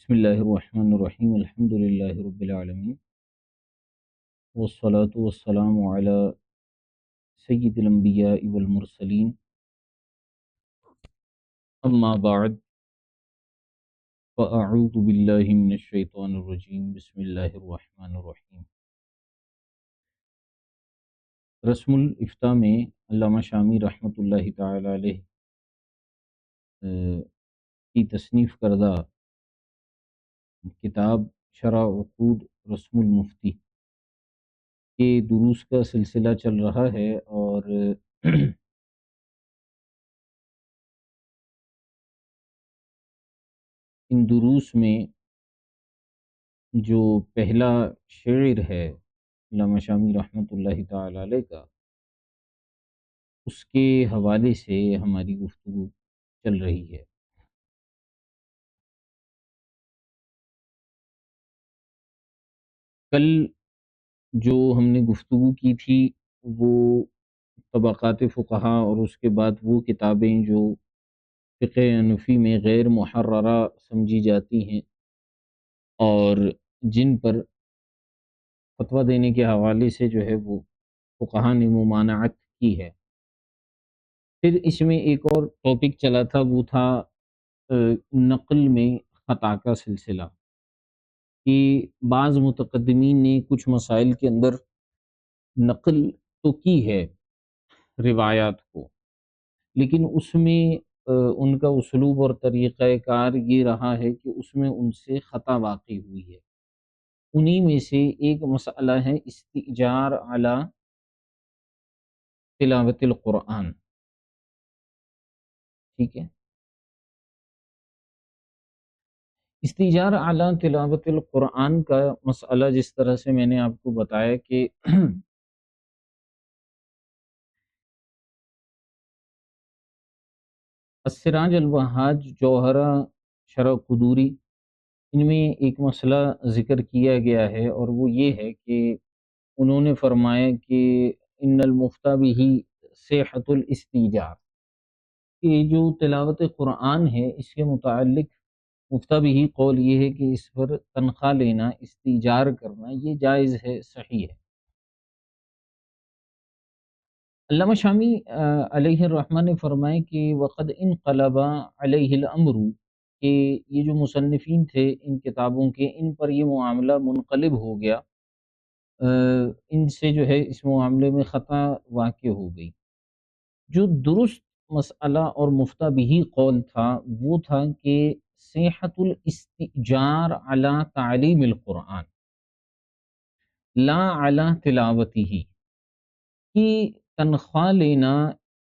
بسم اللہ الرحمن الرحیم الحمد للہ رب العالمین والصلاة والسلام علی سید الانبیاء والمرسلین اما بعد فاعوذ باللہ من الشیطان الرجیم بسم اللہ الرحمن الرحیم۔ رسم الافتاء میں علامہ شامی رحمۃ اللہ تعالی علیہ کی تصنیف کردہ کتاب شرح عقود رسم المفتی کے دروس کا سلسلہ چل رہا ہے، اور ان دروس میں جو پہلا شعر ہے علامہ شامی رحمۃ اللہ تعالی علیہ کا، اس کے حوالے سے ہماری گفتگو چل رہی ہے۔ کل جو ہم نے گفتگو کی تھی وہ طبقات فقہا اور اس کے بعد وہ کتابیں جو فقہ حنفی میں غیر محررہ سمجھی جاتی ہیں اور جن پر فتویٰ دینے کے حوالے سے جو ہے وہ فقہا نے ممانعت کی ہے۔ پھر اس میں ایک اور ٹاپک چلا تھا، وہ تھا نقل میں خطا کا سلسلہ، کہ بعض متقدمین نے کچھ مسائل کے اندر نقل تو کی ہے روایات کو، لیکن اس میں ان کا اسلوب اور طریقہ کار یہ رہا ہے کہ اس میں ان سے خطا واقع ہوئی ہے۔ انہی میں سے ایک مسئلہ ہے استئجار علی تلاوت القرآن، ٹھیک ہے۔ استئجار علی تلاوت القرآن کا مسئلہ جس طرح سے میں نے آپ کو بتایا کہ السراج الوہاج، جوہرہ، شرح قدوری، ان میں ایک مسئلہ ذکر کیا گیا ہے، اور وہ یہ ہے کہ انہوں نے فرمایا کہ ان المفتیٰ بہ صحۃ الاستئجار، کہ جو تلاوت قرآن ہے اس کے متعلق مفتیٰ بہ قول یہ ہے کہ اس پر تنخواہ لینا، استئجار کرنا، یہ جائز ہے، صحیح ہے۔ علامہ شامی علیہ الرحمہ نے فرمائے کہ وقد انقلب علیہ الامر، کہ یہ جو مصنفین تھے ان کتابوں کے، ان پر یہ معاملہ منقلب ہو گیا، ان سے جو ہے اس معاملے میں خطا واقع ہو گئی۔ جو درست مسئلہ اور مفتیٰ بہ قول تھا وہ تھا کہ صحۃ الاستئجار علی تعلیم القرآن لا علی تلاوتہ، کی تنخواہ لینا،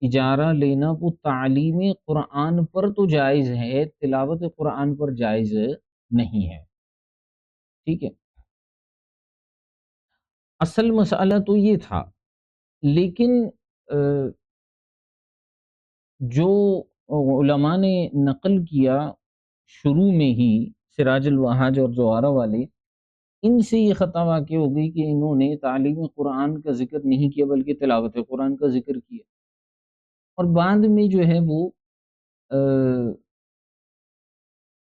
اجارہ لینا، وہ تعلیم قرآن پر تو جائز ہے، تلاوت قرآن پر جائز نہیں ہے، ٹھیک ہے۔ اصل مسئلہ تو یہ تھا، لیکن جو علماء نے نقل کیا شروع میں ہی، سراج الوہاج اور جوہرہ والے، ان سے یہ خطا واقع ہو گئی کہ انہوں نے تعلیم قرآن کا ذکر نہیں کیا بلکہ تلاوت قرآن کا ذکر کیا، اور بعد میں جو ہے وہ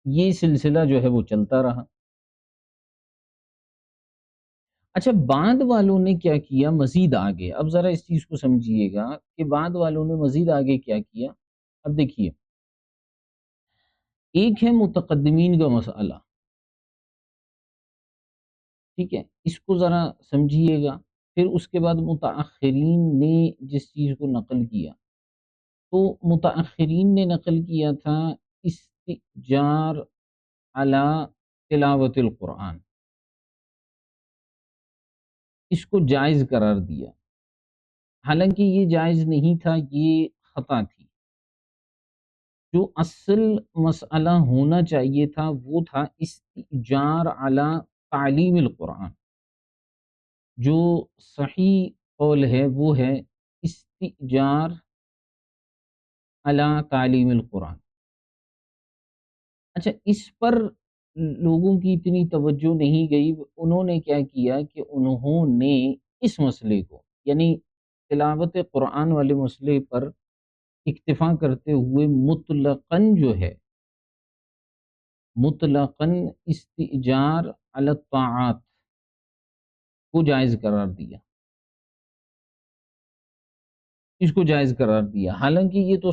یہ سلسلہ جو ہے وہ چلتا رہا۔ اچھا، بعد والوں نے کیا کیا مزید آگے؟ اب ذرا اس چیز کو سمجھیے گا کہ بعد والوں نے مزید آگے کیا کیا۔ اب دیکھیے، ایک ہے متقدمین کا مسئلہ، ٹھیک ہے، اس کو ذرا سمجھیے گا۔ پھر اس کے بعد متاخرین نے جس چیز کو نقل کیا، تو متاخرین نے نقل کیا تھا استئجار علی تلاوت القرآن، اس کو جائز قرار دیا، حالانکہ یہ جائز نہیں تھا، یہ خطا تھی۔ جو اصل مسئلہ ہونا چاہیے تھا وہ تھا استئجار علی تعلیم القرآن۔ جو صحیح قول ہے وہ ہے استئجار علی تعلیم القرآن۔ اچھا، اس پر لوگوں کی اتنی توجہ نہیں گئی، انہوں نے کیا کیا کہ انہوں نے اس مسئلے کو، یعنی تلاوت قرآن والے مسئلے پر اکتفا کرتے ہوئے مطلقاً جو ہے مطلقاً استئجار علی الطاعات کو جائز قرار دیا، اس کو جائز قرار دیا، حالانکہ یہ تو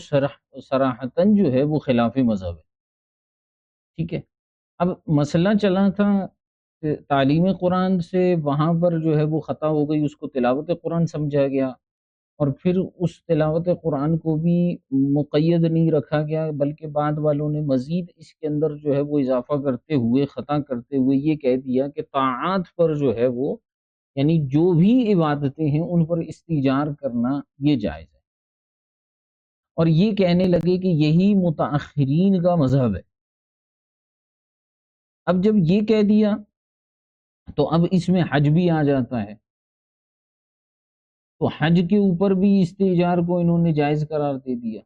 صراحتاً جو ہے وہ خلاف مذہب ہے، ٹھیک ہے۔ اب مسئلہ چلا تھا کہ تعلیم قرآن سے وہاں پر جو ہے وہ خطا ہو گئی، اس کو تلاوت قرآن سمجھا گیا، اور پھر اس تلاوت قرآن کو بھی مقید نہیں رکھا گیا، بلکہ بعد والوں نے مزید اس کے اندر جو ہے وہ اضافہ کرتے ہوئے، خطا کرتے ہوئے یہ کہہ دیا کہ طاعات پر جو ہے وہ، یعنی جو بھی عبادتیں ہیں ان پر استیجار کرنا یہ جائز ہے، اور یہ کہنے لگے کہ یہی متاخرین کا مذہب ہے۔ اب جب یہ کہہ دیا تو اب اس میں حج بھی آ جاتا ہے، تو حج کے اوپر بھی استئجار کو انہوں نے جائز قرار دے دیا،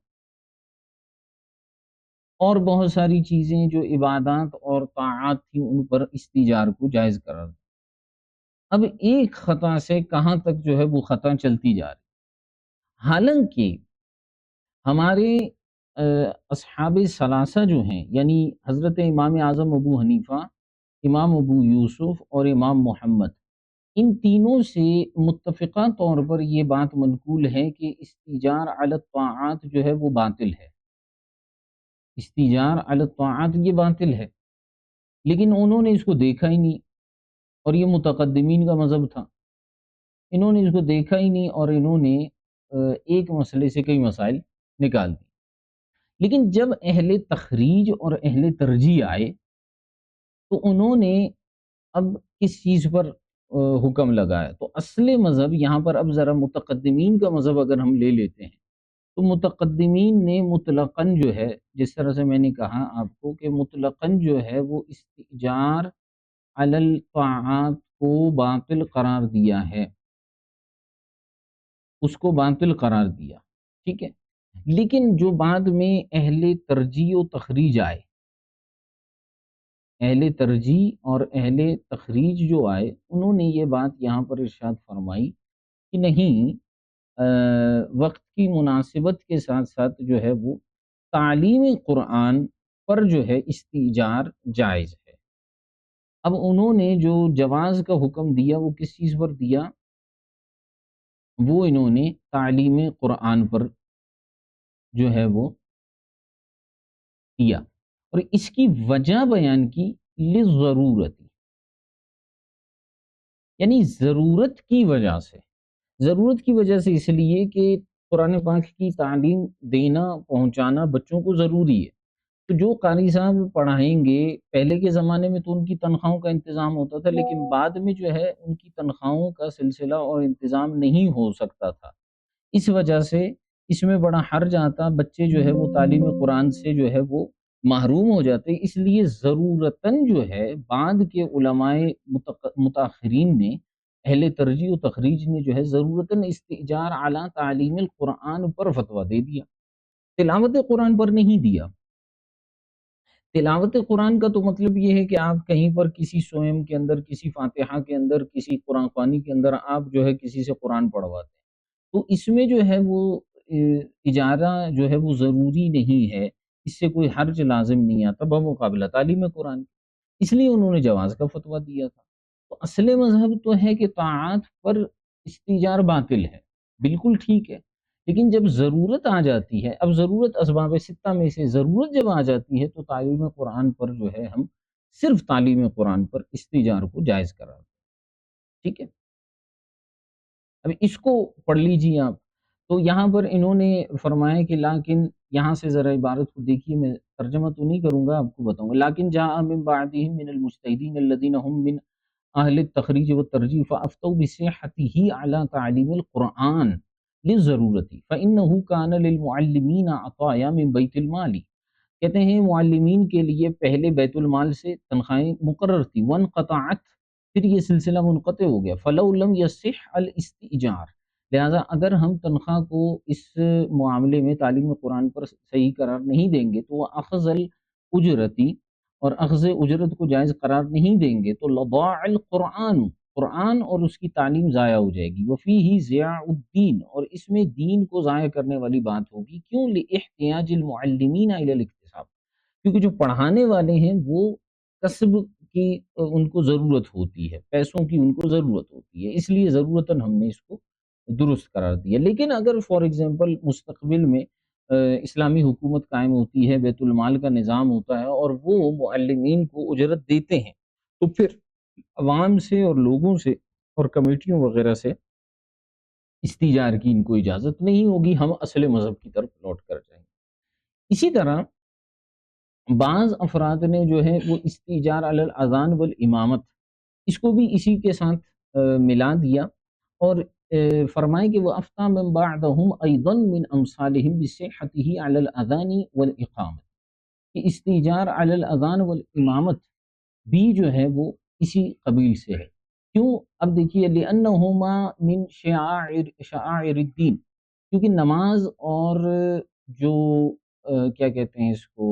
اور بہت ساری چیزیں جو عبادات اور طاعات تھیں ان پر استئجار کو جائز قرار دیا۔ اب ایک خطا سے کہاں تک جو ہے وہ خطا چلتی جا رہی، حالانکہ ہمارے اصحاب ثلاثہ جو ہیں، یعنی حضرت امام اعظم ابو حنیفہ، امام ابو یوسف اور امام محمد، ان تینوں سے متفقہ طور پر یہ بات منقول ہے کہ استیجار علی الطاعات جو ہے وہ باطل ہے، استیجار علی الطاعات یہ باطل ہے، لیکن انہوں نے اس کو دیکھا ہی نہیں، اور یہ متقدمین کا مذہب تھا، انہوں نے اس کو دیکھا ہی نہیں، اور انہوں نے ایک مسئلے سے کئی مسائل نکال دی۔ لیکن جب اہل تخریج اور اہل ترجیح آئے تو انہوں نے اب کس چیز پر حکم لگایا، تو اصل مذہب یہاں پر اب ذرا متقدمین کا مذہب اگر ہم لے لیتے ہیں تو متقدمین نے مطلقاً جو ہے، جس طرح سے میں نے کہا آپ کو کہ مطلقاً جو ہے وہ استئجار علی الطاعات کو باطل قرار دیا ہے، اس کو باطل قرار دیا، ٹھیک ہے۔ لیکن جو بعد میں اہل ترجیح و تخریج آئے، اہل ترجیح اور اہل تخریج جو آئے، انہوں نے یہ بات یہاں پر ارشاد فرمائی کہ نہیں، وقت کی مناسبت کے ساتھ ساتھ جو ہے وہ تعلیم قرآن پر جو ہے استئجار جائز ہے۔ اب انہوں نے جو جواز کا حکم دیا وہ کس چیز پر دیا؟ وہ انہوں نے تعلیم قرآن پر جو ہے وہ دیا، اور اس کی وجہ بیان کی لضرورت، یعنی ضرورت کی وجہ سے، ضرورت کی وجہ سے اس لیے کہ قرآن پاک کی تعلیم دینا، پہنچانا بچوں کو ضروری ہے، تو جو قاری صاحب پڑھائیں گے، پہلے کے زمانے میں تو ان کی تنخواہوں کا انتظام ہوتا تھا، لیکن بعد میں جو ہے ان کی تنخواہوں کا سلسلہ اور انتظام نہیں ہو سکتا تھا، اس وجہ سے اس میں بڑا حرج آتا، بچے جو ہے وہ تعلیم قرآن سے جو ہے وہ محروم ہو جاتے، اس لیے ضرورتاً جو ہے بعد کے علماء متاخرین نے، اہل ترجیح و تخریج نے جو ہے ضرورتاً استئجار اعلیٰ تعلیم القرآن پر فتویٰ دے دیا، تلاوت قرآن پر نہیں دیا۔ تلاوت قرآن کا تو مطلب یہ ہے کہ آپ کہیں پر کسی سوئم کے اندر، کسی فاتحہ کے اندر، کسی قرآن خوانی کے اندر آپ جو ہے کسی سے قرآن پڑھواتے ہیں، تو اس میں جو ہے وہ اجارہ جو ہے وہ ضروری نہیں ہے، اس سے کوئی حرج لازم نہیں آتا بمقابلہ تعلیم قرآن کے، اس لیے انہوں نے جواز کا فتویٰ دیا تھا۔ تو اصل مذہب تو ہے کہ طاعات پر استیجار باطل ہے، بالکل ٹھیک ہے، لیکن جب ضرورت آ جاتی ہے، اب ضرورت اسباب ستہ میں سے ضرورت جب آ جاتی ہے تو تعلیم قرآن پر جو ہے ہم صرف تعلیم قرآن پر استیجار کو جائز قرار دیں، ٹھیک ہے۔ اب اس کو پڑھ لیجیے آپ، تو یہاں پر انہوں نے فرمایا کہ لیکن، یہاں سے ذرا عبارت کو دیکھیے، میں ترجمہ تو نہیں کروں گا، آپ کو بتاؤں گا، لیکن جاء من بعدہم من المجتہدین الذین ہم من اہل التخریج والترجیح فافتوا بصحته علی تعلیم القرآن للضرورت فانہ کان للمعلمین عطایا من بیت المال، کہتے ہیں معلمین کے لیے پہلے بیت المال سے تنخواہیں مقرر تھی، وانقطعت، پھر یہ سلسلہ منقطع ہو گیا، فلو لم یصح الاستئجار، لہٰذا اگر ہم تنخواہ کو اس معاملے میں تعلیم قرآن پر صحیح قرار نہیں دیں گے تو وہ اخذ الاجرتی، اور اخذ اجرت کو جائز قرار نہیں دیں گے تو لضاع القرآن، قرآن اور اس کی تعلیم ضائع ہو جائے گی، وفیہ ضیاع الدین، اور اس میں دین کو ضائع کرنے والی بات ہوگی، کیوں؟ لاحتیاج المعلمین الی الاکتساب، کیونکہ جو پڑھانے والے ہیں وہ کسب کی ان کو ضرورت ہوتی ہے، پیسوں کی ان کو ضرورت ہوتی ہے، اس لیے ضرورتاً ہم نے اس کو درست قرار دیا۔ لیکن اگر فار ایگزامپل مستقبل میں اسلامی حکومت قائم ہوتی ہے، بیت المال کا نظام ہوتا ہے اور وہ معلمین کو اجرت دیتے ہیں، تو پھر عوام سے اور لوگوں سے اور کمیٹیوں وغیرہ سے استیجار کی ان کو اجازت نہیں ہوگی، ہم اصل مذہب کی طرف لوٹ کر جائیں گے۔ اسی طرح بعض افراد نے جو ہے وہ استیجار علی الاذان والامامت، اس کو بھی اسی کے ساتھ ملا دیا اور فرمائے کہ وہ افتى من بعدهم ایضا من امثالهم بصحته علی الاذان والاقامت، کہ استیجار علی الاذان والامامت بھی جو ہے وہ اسی قبیل سے ہے۔ کیوں؟ اب دیکھیے لأنہما من شعائر الدین، کیونکہ نماز اور جو کیا کہتے ہیں اس کو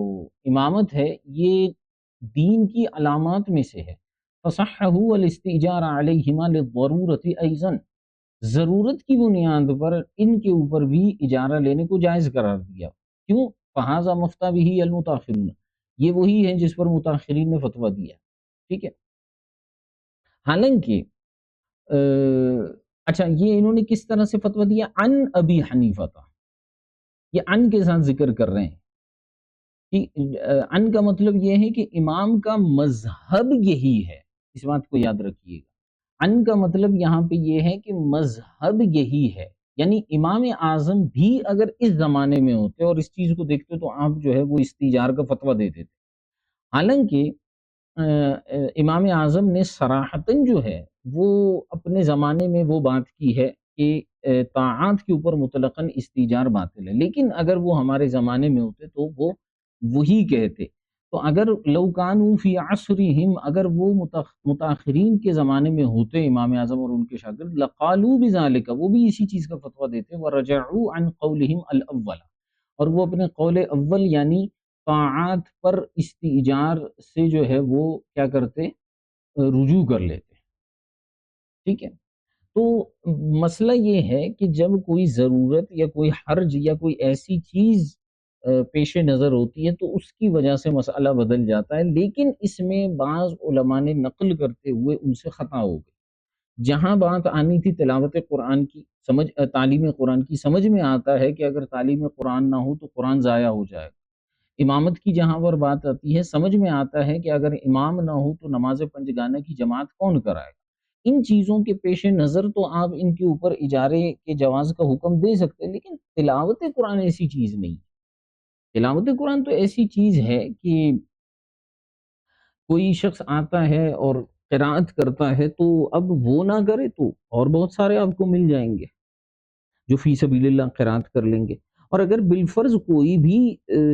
امامت ہے، یہ دین کی علامات میں سے ہے۔ فصححوا الاستئجار علیہما للضرورۃ ایضا، ضرورت کی بنیاد پر ان کے اوپر بھی اجارہ لینے کو جائز قرار دیا۔ کیوں؟ فہذا مفتى به المتاخرون، یہ وہی ہے جس پر متاخرین نے فتویٰ دیا، ٹھیک ہے۔ حالانکہ اچھا یہ انہوں نے کس طرح سے فتویٰ دیا؟ عن ابی حنیفہ تھا، یہ عن کے ساتھ ذکر کر رہے ہیں کہ عن کا مطلب یہ ہے کہ امام کا مذہب یہی ہے، اس بات کو یاد رکھیے گا۔ عن کا مطلب یہاں پہ یہ ہے کہ مذہب یہی ہے، یعنی امام اعظم بھی اگر اس زمانے میں ہوتے اور اس چیز کو دیکھتے تو آپ جو ہے وہ استیجار کا فتویٰ دیتے تھے۔ حالانکہ امام اعظم نے صراحتاً جو ہے وہ اپنے زمانے میں وہ بات کی ہے کہ طاعات کے اوپر مطلقاً استیجار باطل ہے، لیکن اگر وہ ہمارے زمانے میں ہوتے تو وہ وہی کہتے۔ تو اگر لو کانوا فی عصرہم، اگر وہ متاخرین کے زمانے میں ہوتے امام اعظم اور ان کے شاگرد، لقالوا بذالک، وہ بھی اسی چیز کا فتویٰ دیتے، ورجعوا عن قولہم الاول، اور وہ اپنے قول اول یعنی طاعات پر استئجار سے جو ہے وہ کیا کرتے، رجوع کر لیتے، ٹھیک ہے۔ تو مسئلہ یہ ہے کہ جب کوئی ضرورت یا کوئی حرج یا کوئی ایسی چیز پیش نظر ہوتی ہے تو اس کی وجہ سے مسئلہ بدل جاتا ہے، لیکن اس میں بعض علماء نے نقل کرتے ہوئے ان سے خطا ہو گئی۔ جہاں بات آنی تھی تلاوت قرآن کی، تعلیم قرآن کی، سمجھ میں آتا ہے کہ اگر تعلیم قرآن نہ ہو تو قرآن ضائع ہو جائے گا۔ امامت کی جہاں پر بات آتی ہے، سمجھ میں آتا ہے کہ اگر امام نہ ہو تو نماز پنجگانہ کی جماعت کون کرائے گا۔ ان چیزوں کے پیش نظر تو آپ ان کے اوپر اجارے کے جواز کا حکم دے سکتے ہیں، لیکن تلاوت قرآن ایسی چیز نہیں ہے۔ تلاوت قرآن تو ایسی چیز ہے کہ کوئی شخص آتا ہے اور قرات کرتا ہے تو اب وہ نہ کرے تو اور بہت سارے آپ کو مل جائیں گے جو فی سبیل اللہ قرات کر لیں گے۔ اور اگر بالفرض کوئی بھی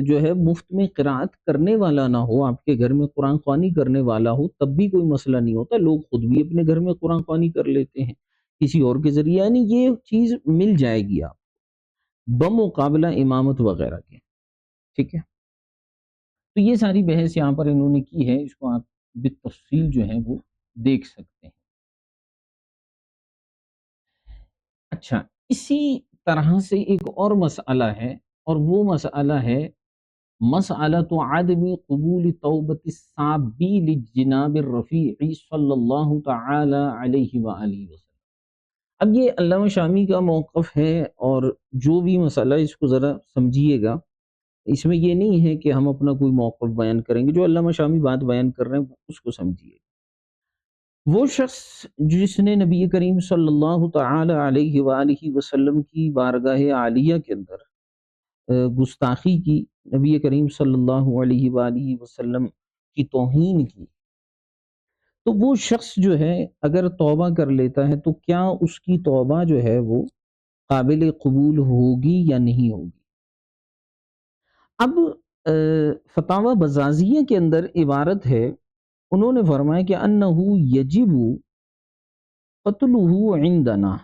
جو ہے مفت میں قرات کرنے والا نہ ہو، آپ کے گھر میں قرآن خوانی کرنے والا ہو، تب بھی کوئی مسئلہ نہیں ہوتا، لوگ خود بھی اپنے گھر میں قرآن خوانی کر لیتے ہیں کسی اور کے ذریعے، یعنی یہ چیز مل جائے گی آپ بمقابلہ امامت وغیرہ کے، ٹھیک ہے۔ تو یہ ساری بحث یہاں پر انہوں نے کی ہے، اس کو آپ بالتفصیل جو ہے وہ دیکھ سکتے ہیں۔ اچھا، اسی طرح سے ایک اور مسئلہ ہے، اور وہ مسئلہ ہے مسئلۃ عدم قبول توبۃ الصابی للجناب الرفیع صلی اللہ تعالی علیہ وآلہ وسلم۔ اب یہ علامہ شامی کا موقف ہے، اور جو بھی مسئلہ اس کو ذرا سمجھیے گا، اس میں یہ نہیں ہے کہ ہم اپنا کوئی موقف بیان کریں گے، جو علامہ شامی بات بیان کر رہے ہیں اس کو سمجھیے۔ وہ شخص جس نے نبی کریم صلی اللہ تعالی علیہ وآلہ وسلم کی بارگاہ عالیہ کے اندر گستاخی کی، نبی کریم صلی اللہ علیہ وآلہ وسلم کی توہین کی، تو وہ شخص جو ہے اگر توبہ کر لیتا ہے تو کیا اس کی توبہ جو ہے وہ قابل قبول ہوگی یا نہیں ہوگی؟ اب فتاوی بزازیہ کے اندر عبارت ہے، انہوں نے فرمایا کہ انہو یجب قتلہ عندنا،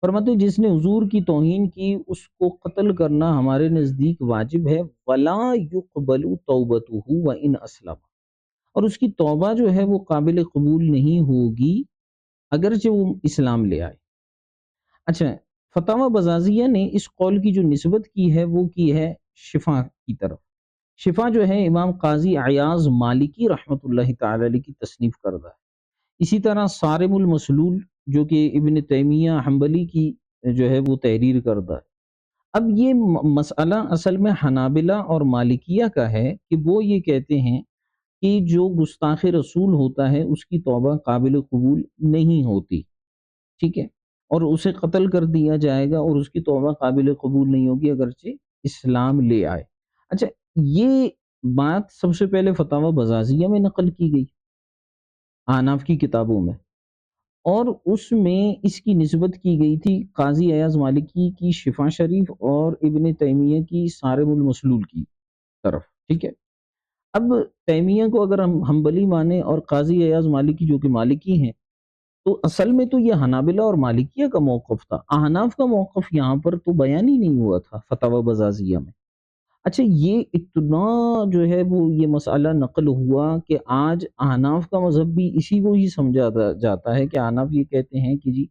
فرماتے ہیں جس نے حضور کی توہین کی اس کو قتل کرنا ہمارے نزدیک واجب ہے، ولا یقبل توبتہ وان اسلم، اور اس کی توبہ جو ہے وہ قابل قبول نہیں ہوگی اگرچہ وہ اسلام لے آئے۔ اچھا، فتاوی بزازیہ نے اس قول کی جو نسبت کی ہے وہ کی ہے شفا کی طرف، شفا جو ہے امام قاضی عیاض مالکی رحمۃ اللہ تعالی علیہ کی تصنیف کردہ ہے۔ اسی طرح صارم المسلول جو کہ ابن تیمیہ حنبلی کی جو ہے وہ تحریر کردہ ہے۔ اب یہ مسئلہ اصل میں حنابلہ اور مالکیہ کا ہے کہ وہ یہ کہتے ہیں کہ جو گستاخ رسول ہوتا ہے اس کی توبہ قابل قبول نہیں ہوتی، ٹھیک ہے، اور اسے قتل کر دیا جائے گا اور اس کی توبہ قابل قبول نہیں ہوگی اگرچہ اسلام لے آئے۔ اچھا، یہ بات سب سے پہلے فتاوی بزازیہ میں نقل کی گئی احناف کی کتابوں میں، اور اس میں اس کی نسبت کی گئی تھی قاضی ایاز مالکی کی شفا شریف اور ابن تیمیہ کی صارم المسلول کی طرف، ٹھیک ہے۔ اب تیمیہ کو اگر ہم حنبلی مانیں اور قاضی ایاز مالکی جو کہ مالکی ہیں، تو اصل میں تو یہ حنابلہ اور مالکیہ کا موقف تھا، احناف کا موقف یہاں پر تو بیان ہی نہیں ہوا تھا فتاوی بزازیہ میں۔ اچھا، یہ اتنا جو ہے وہ یہ مسئلہ نقل ہوا کہ آج احناف کا مذہب بھی اسی کو ہی سمجھا جاتا ہے کہ احناف یہ کہتے ہیں کہ جی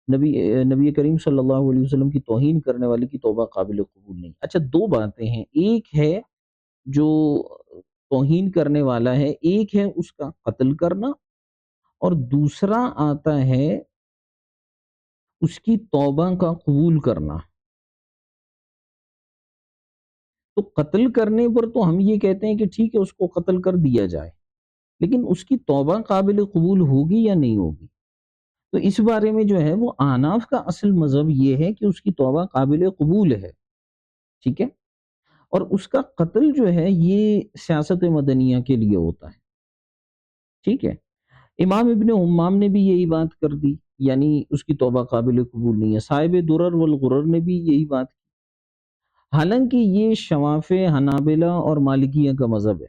نبی کریم صلی اللہ علیہ وسلم کی توہین کرنے والے کی توبہ قابل قبول نہیں۔ اچھا، دو باتیں ہیں، ایک ہے جو توہین کرنے والا ہے، ایک ہے اس کا قتل کرنا، اور دوسرا آتا ہے اس کی توبہ کا قبول کرنا۔ تو قتل کرنے پر تو ہم یہ کہتے ہیں کہ ٹھیک ہے اس کو قتل کر دیا جائے، لیکن اس کی توبہ قابل قبول ہوگی یا نہیں ہوگی؟ تو اس بارے میں جو ہے وہ احناف کا اصل مذہب یہ ہے کہ اس کی توبہ قابل قبول ہے، ٹھیک ہے، اور اس کا قتل جو ہے یہ سیاست مدنیہ کے لیے ہوتا ہے، ٹھیک ہے۔ امام ابن حمام نے بھی یہی بات کر دی، یعنی اس کی توبہ قابل قبول نہیں ہے۔ صاحب درر والغرر نے بھی یہی بات کی، حالانکہ یہ شواف حنابلہ اور مالکیہ کا مذہب ہے،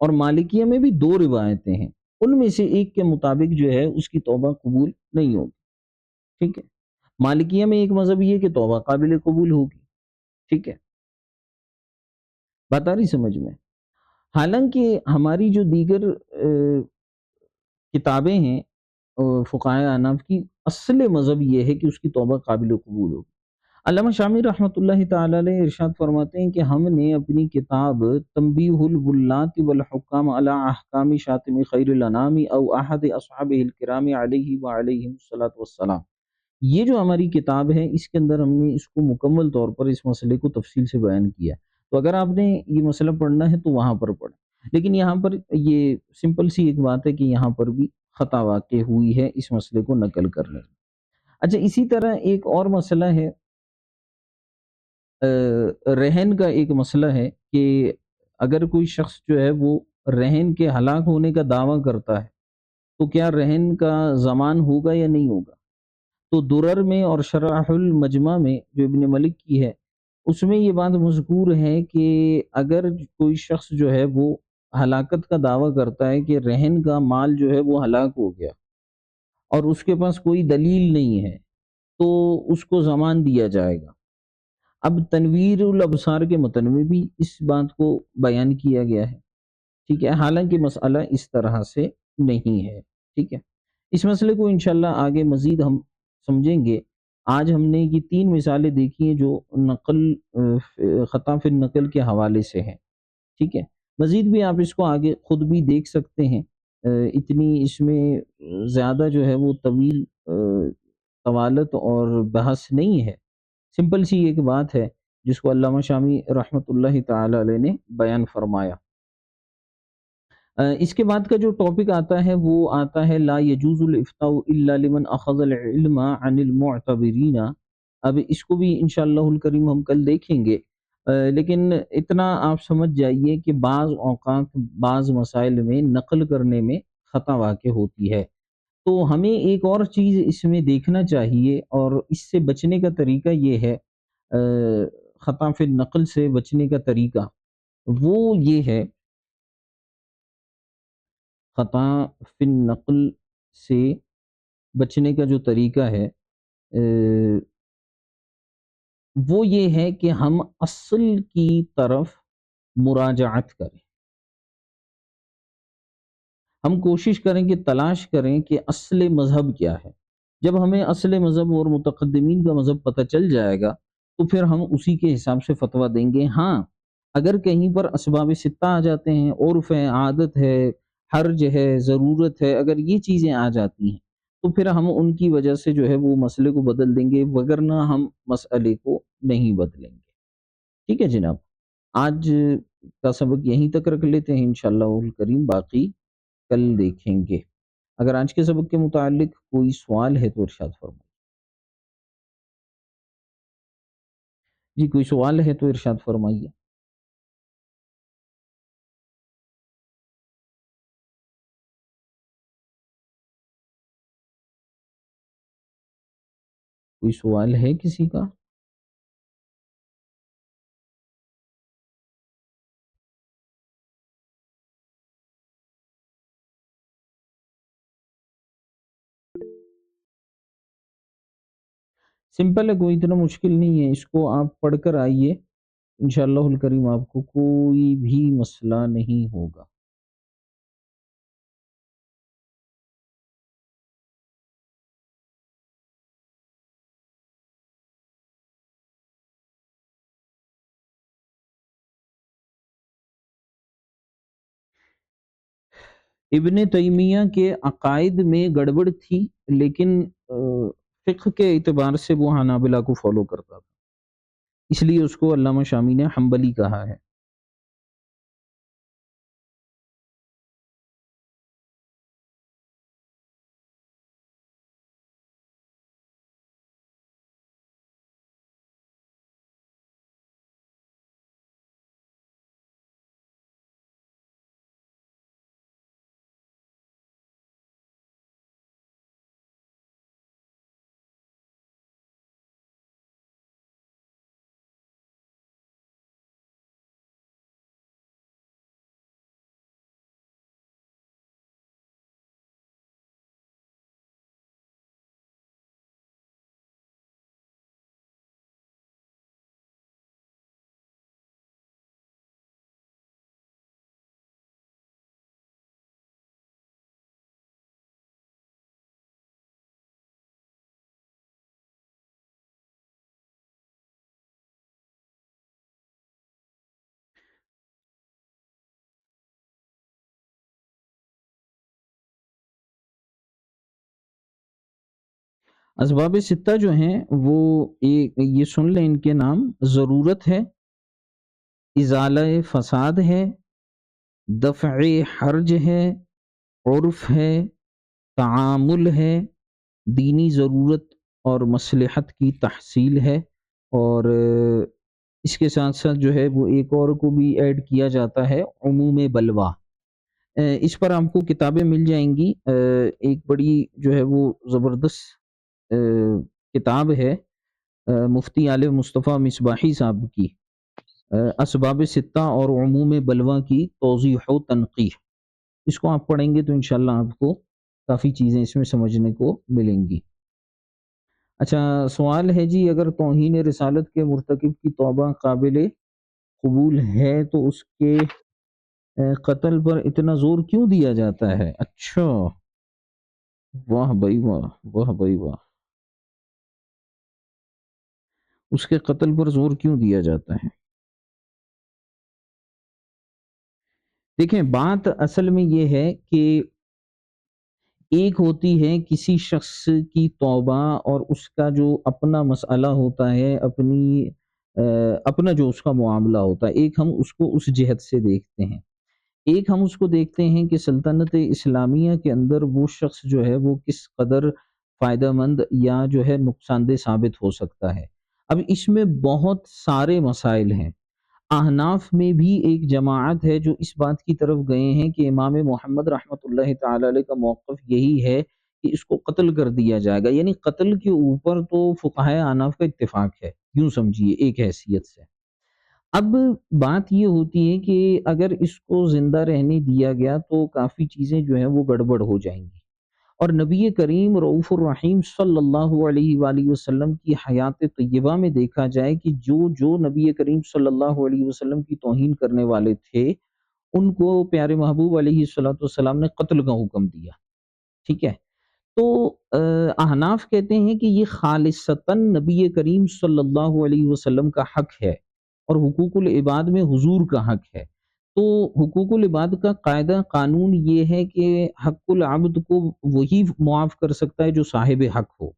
اور مالکیہ میں بھی دو روایتیں ہیں، ان میں سے ایک کے مطابق جو ہے اس کی توبہ قبول نہیں ہوگی، ٹھیک ہے۔ مالکیہ میں ایک مذہب یہ کہ توبہ قابل قبول ہوگی، ٹھیک ہے، بات آ رہی سمجھ میں؟ حالانکہ ہماری جو دیگر کتابیں ہیں فقہائے احناف کی، اصل مذہب یہ ہے کہ اس کی توبہ قابل قبول ہوگی۔ علامہ شامی رحمۃ اللہ تعالی علیہ ارشاد فرماتے ہیں کہ ہم نے اپنی کتاب تنبیہ الولات والحکام علی احکام شاتم خیر الانام او احد اصحابہ الکرام علیہ وعلیہم الصلاۃ والسلام، یہ جو ہماری کتاب ہے اس کے اندر ہم نے اس کو مکمل طور پر اس مسئلے کو تفصیل سے بیان کیا ہے۔ تو اگر آپ نے یہ مسئلہ پڑھنا ہے تو وہاں پر پڑھیں، لیکن یہاں پر یہ سمپل سی ایک بات ہے کہ یہاں پر بھی خطا واقع ہوئی ہے اس مسئلے کو نقل کرنے میں۔ اچھا، اسی طرح ایک اور مسئلہ ہے، رہن کا ایک مسئلہ ہے کہ اگر کوئی شخص جو ہے وہ رہن کے ہلاک ہونے کا دعویٰ کرتا ہے تو کیا رہن کا ضمان ہوگا یا نہیں ہوگا؟ تو درر میں اور شرح المجمع میں جو ابن ملک کی ہے اس میں یہ بات مذکور ہے کہ اگر کوئی شخص جو ہے وہ ہلاکت کا دعویٰ کرتا ہے کہ رہن کا مال جو ہے وہ ہلاک ہو گیا اور اس کے پاس کوئی دلیل نہیں ہے تو اس کو ضمان دیا جائے گا۔ اب تنویر الابصار کے متن میں بھی اس بات کو بیان کیا گیا ہے، ٹھیک ہے، حالانکہ مسئلہ اس طرح سے نہیں ہے، ٹھیک ہے۔ اس مسئلے کو انشاءاللہ آگے مزید ہم سمجھیں گے۔ آج ہم نے یہ تین مثالیں دیکھی ہیں جو نقل خطا فی النقل کے حوالے سے ہیں، ٹھیک ہے۔ مزید بھی آپ اس کو آگے خود بھی دیکھ سکتے ہیں، اتنی اس میں زیادہ جو ہے وہ طویل طوالت اور بحث نہیں ہے، سمپل سی ایک بات ہے جس کو علامہ شامی رحمۃ اللہ تعالی علیہ نے بیان فرمایا۔ اس کے بعد کا جو ٹاپک آتا ہے وہ آتا ہے لا یجوز الافتاء الا لمن اخذ العلم عن المعتبرین۔ اب اس کو بھی انشاءاللہ الکریم ہم کل دیکھیں گے، لیکن اتنا آپ سمجھ جائیے کہ بعض اوقات بعض مسائل میں نقل کرنے میں خطا واقع ہوتی ہے، تو ہمیں ایک اور چیز اس میں دیکھنا چاہیے، اور اس سے بچنے کا طریقہ یہ ہے، خطا فی النقل سے بچنے کا طریقہ وہ یہ ہے، خطا فی النقل سے بچنے کا جو طریقہ ہے وہ یہ ہے کہ ہم اصل کی طرف مراجعت کریں، ہم کوشش کریں کہ تلاش کریں کہ اصل مذہب کیا ہے۔ جب ہمیں اصل مذہب اور متقدمین کا مذہب پتہ چل جائے گا تو پھر ہم اسی کے حساب سے فتویٰ دیں گے۔ ہاں، اگر کہیں پر اسباب ستہ آ جاتے ہیں، عرف ہے، عادت ہے، حرج ہے، ضرورت ہے، اگر یہ چیزیں آ جاتی ہیں تو پھر ہم ان کی وجہ سے جو ہے وہ مسئلے کو بدل دیں گے، وگرنہ ہم مسئلے کو نہیں بدلیں گے۔ ٹھیک ہے جناب، آج کا سبق یہیں تک رکھ لیتے ہیں، انشاءاللہ الکریم باقی کل دیکھیں گے۔ اگر آج کے سبق کے متعلق کوئی سوال ہے تو ارشاد فرمائیں۔ جی کوئی سوال ہے تو ارشاد فرمائیے۔ کوئی سوال ہے کسی کا؟ سمپل ہے، کوئی اتنا مشکل نہیں ہے، اس کو آپ پڑھ کر آئیے، انشاءاللہ الکریم آپ کو کوئی بھی مسئلہ نہیں ہوگا۔ ابن تیمیہ کے عقائد میں گڑبڑ تھی، لیکن فقہ کے اعتبار سے وہ حنابلہ کو فالو کرتا تھا، اس لیے اس کو علامہ شامی نے حنبلی کہا ہے۔ اسباب ستہ جو ہیں وہ یہ سن لیں، ان کے نام: ضرورت ہے، ازالہ فساد ہے، دفع حرج ہے، عرف ہے، تعامل ہے، دینی ضرورت اور مصلحت کی تحصیل ہے، اور اس کے ساتھ ساتھ جو ہے وہ ایک اور کو بھی ایڈ کیا جاتا ہے، عموم بلوا۔ اس پر آپ کو کتابیں مل جائیں گی، ایک بڑی جو ہے وہ زبردست کتاب ہے مفتی عالم مصطفیٰ مصباحی صاحب کی، اسباب ستہ اور عموم بلوا کی توضیح و تنقیح۔ اس کو آپ پڑھیں گے تو انشاءاللہ آپ کو کافی چیزیں اس میں سمجھنے کو ملیں گی۔ اچھا سوال ہے جی، اگر توہین رسالت کے مرتکب کی توبہ قابل قبول ہے تو اس کے قتل پر اتنا زور کیوں دیا جاتا ہے؟ اچھا، واہ بھائی واہ، واہ بھائی واہ، اس کے قتل پر زور کیوں دیا جاتا ہے؟ دیکھیں بات اصل میں یہ ہے کہ ایک ہوتی ہے کسی شخص کی توبہ اور اس کا جو اپنا مسئلہ ہوتا ہے، اپنا جو اس کا معاملہ ہوتا ہے، ایک ہم اس کو اس جہت سے دیکھتے ہیں، ایک ہم اس کو دیکھتے ہیں کہ سلطنت اسلامیہ کے اندر وہ شخص جو ہے وہ کس قدر فائدہ مند یا جو ہے نقصان دہ ثابت ہو سکتا ہے۔ اب اس میں بہت سارے مسائل ہیں۔ احناف میں بھی ایک جماعت ہے جو اس بات کی طرف گئے ہیں کہ امام محمد رحمۃ اللہ تعالی علیہ کا موقف یہی ہے کہ اس کو قتل کر دیا جائے گا، یعنی قتل کے اوپر تو فقہائے احناف کا اتفاق ہے، یوں سمجھیے ایک حیثیت سے۔ اب بات یہ ہوتی ہے کہ اگر اس کو زندہ رہنے دیا گیا تو کافی چیزیں جو ہیں وہ گڑبڑ ہو جائیں گی، اور نبی کریم رؤوف الرحیم صلی اللہ علیہ وآلہ وسلم کی حیات طیبہ میں دیکھا جائے کہ جو نبی کریم صلی اللہ علیہ وسلم کی توہین کرنے والے تھے ان کو پیارے محبوب علیہ الصلوۃ والسلام نے قتل کا حکم دیا۔ ٹھیک ہے، تو احناف کہتے ہیں کہ یہ خالصتاً نبی کریم صلی اللہ علیہ وسلم کا حق ہے، اور حقوق العباد میں حضور کا حق ہے۔ تو حقوق العباد کا قاعدہ قانون یہ ہے کہ حق العبد کو وہی معاف کر سکتا ہے جو صاحب حق ہو۔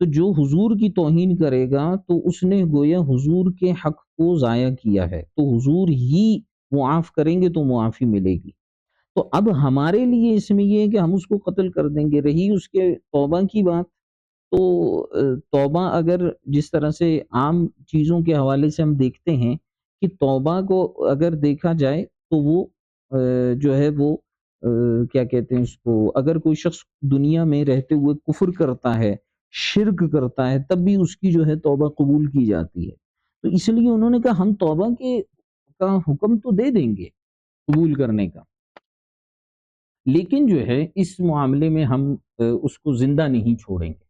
تو جو حضور کی توہین کرے گا تو اس نے گویا حضور کے حق کو ضائع کیا ہے، تو حضور ہی معاف کریں گے تو معافی ملے گی۔ تو اب ہمارے لیے اس میں یہ ہے کہ ہم اس کو قتل کر دیں گے۔ رہی اس کے توبہ کی بات، تو توبہ اگر جس طرح سے عام چیزوں کے حوالے سے ہم دیکھتے ہیں کہ توبہ کو اگر دیکھا جائے تو وہ جو ہے وہ کیا کہتے ہیں اس کو، اگر کوئی شخص دنیا میں رہتے ہوئے کفر کرتا ہے، شرک کرتا ہے، تب بھی اس کی جو ہے توبہ قبول کی جاتی ہے۔ تو اس لیے انہوں نے کہا ہم توبہ کا حکم تو دے دیں گے قبول کرنے کا، لیکن جو ہے اس معاملے میں ہم اس کو زندہ نہیں چھوڑیں گے۔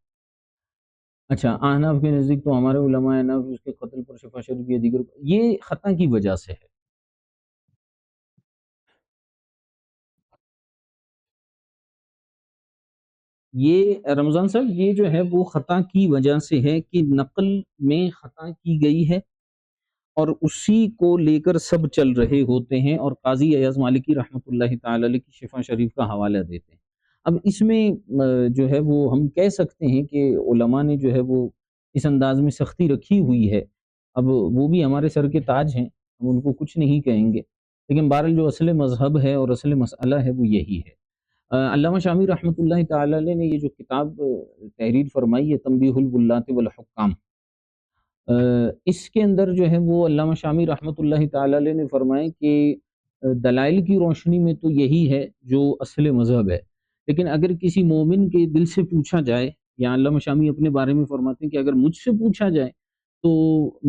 اچھا، احناف کے نزدیک تو ہمارے علماء احناف اس کے قتل پر شفا شریف یا دیگر یہ خطا کی وجہ سے ہے۔ یہ رمضان صاحب یہ جو ہے وہ خطا کی وجہ سے ہے کہ نقل میں خطا کی گئی ہے اور اسی کو لے کر سب چل رہے ہوتے ہیں اور قاضی ایاز مالکی رحمۃ اللہ تعالی علیہ کی شفا شریف کا حوالہ دیتے ہیں۔ اب اس میں جو ہے وہ ہم کہہ سکتے ہیں کہ علماء نے جو ہے وہ اس انداز میں سختی رکھی ہوئی ہے، اب وہ بھی ہمارے سر کے تاج ہیں، ہم ان کو کچھ نہیں کہیں گے، لیکن بہرحال جو اصل مذہب ہے اور اصل مسئلہ ہے وہ یہی ہے۔ علامہ شامی رحمۃ اللہ تعالی علیہ نے یہ جو کتاب تحریر فرمائی ہے تنبیہ الغلات والحکام، اس کے اندر جو ہے وہ علامہ شامی رحمۃ اللہ تعالی علیہ نے فرمائے کہ دلائل کی روشنی میں تو یہی ہے جو اصل مذہب ہے، لیکن اگر کسی مومن کے دل سے پوچھا جائے، یا علامہ شامی اپنے بارے میں فرماتے ہیں کہ اگر مجھ سے پوچھا جائے تو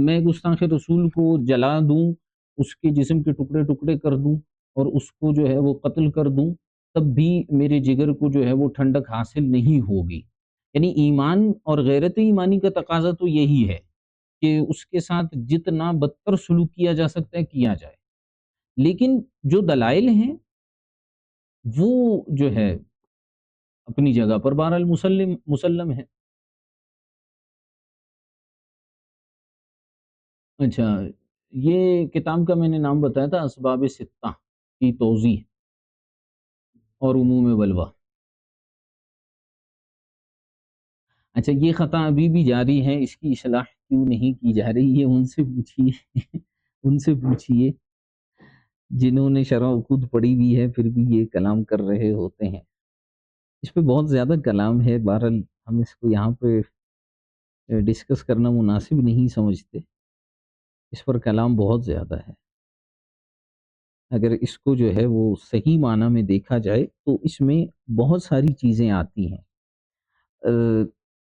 میں گستاخ رسول کو جلا دوں، اس کے جسم کے ٹکڑے ٹکڑے کر دوں اور اس کو جو ہے وہ قتل کر دوں، تب بھی میرے جگر کو جو ہے وہ ٹھنڈک حاصل نہیں ہوگی۔ یعنی ایمان اور غیرت ایمانی کا تقاضا تو یہی ہے کہ اس کے ساتھ جتنا بدتر سلوک کیا جا سکتا ہے کیا جائے، لیکن جو دلائل ہیں وہ جو ہے اپنی جگہ پر بہرحال مسلم ہے۔ اچھا، یہ کتاب کا میں نے نام بتایا تھا اسباب ستہ کی توضیح اور عموم بلوہ۔ اچھا، یہ خطا ابھی بھی جاری ہے، اس کی اصلاح کیوں نہیں کی جا رہی ہے ان سے پوچھیے ان سے پوچھیے جنہوں نے شرح خود پڑھی ہوئی ہے پھر بھی یہ کلام کر رہے ہوتے ہیں۔ اس پہ بہت زیادہ کلام ہے، بہرحال ہم اس کو یہاں پہ ڈسکس کرنا مناسب نہیں سمجھتے، اس پر کلام بہت زیادہ ہے۔ اگر اس کو جو ہے وہ صحیح معنی میں دیکھا جائے تو اس میں بہت ساری چیزیں آتی ہیں،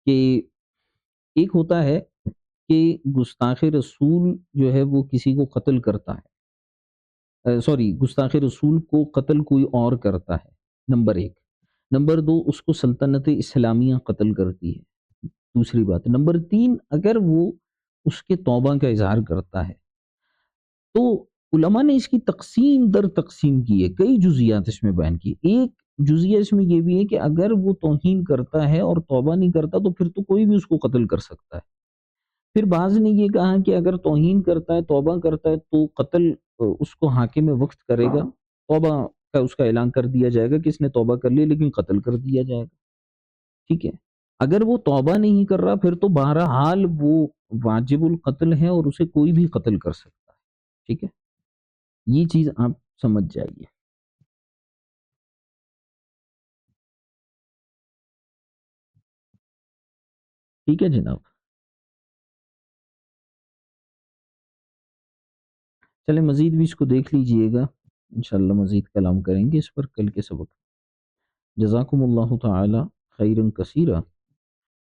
کہ ایک ہوتا ہے کہ گستاخ رسول جو ہے وہ کسی کو قتل کرتا ہے، سوری، گستاخ رسول کو قتل کوئی اور کرتا ہے، نمبر ایک۔ نمبر دو، اس کو سلطنت اسلامیہ قتل کرتی ہے، دوسری بات۔ نمبر تین، اگر وہ اس کے توبہ کا اظہار کرتا ہے تو علماء نے اس کی تقسیم در تقسیم کی ہے، کئی جزیات اس میں بیان کی۔ ایک جزیہ اس میں یہ بھی ہے کہ اگر وہ توہین کرتا ہے اور توبہ نہیں کرتا تو پھر تو کوئی بھی اس کو قتل کر سکتا ہے۔ پھر بعض نے یہ کہا کہ اگر توہین کرتا ہے، توبہ کرتا ہے تو قتل اس کو حاکم وقت کرے گا، توبہ کا اس کا اعلان کر دیا جائے گا کہ اس نے توبہ کر لی، لیکن قتل کر دیا جائے گا، ٹھیک ہے۔ اگر وہ توبہ نہیں کر رہا پھر تو بہرحال وہ واجب القتل ہے اور اسے کوئی بھی قتل کر سکتا ہے، ٹھیک ہے۔ یہ چیز آپ سمجھ جائیے، ٹھیک ہے جناب۔ چلے مزید بھی اس کو دیکھ لیجئے گا، انشاءاللہ مزید کلام کریں گے اس پر کل کے سبق۔ جزاکم اللہ تعالی خیرا کثیرا۔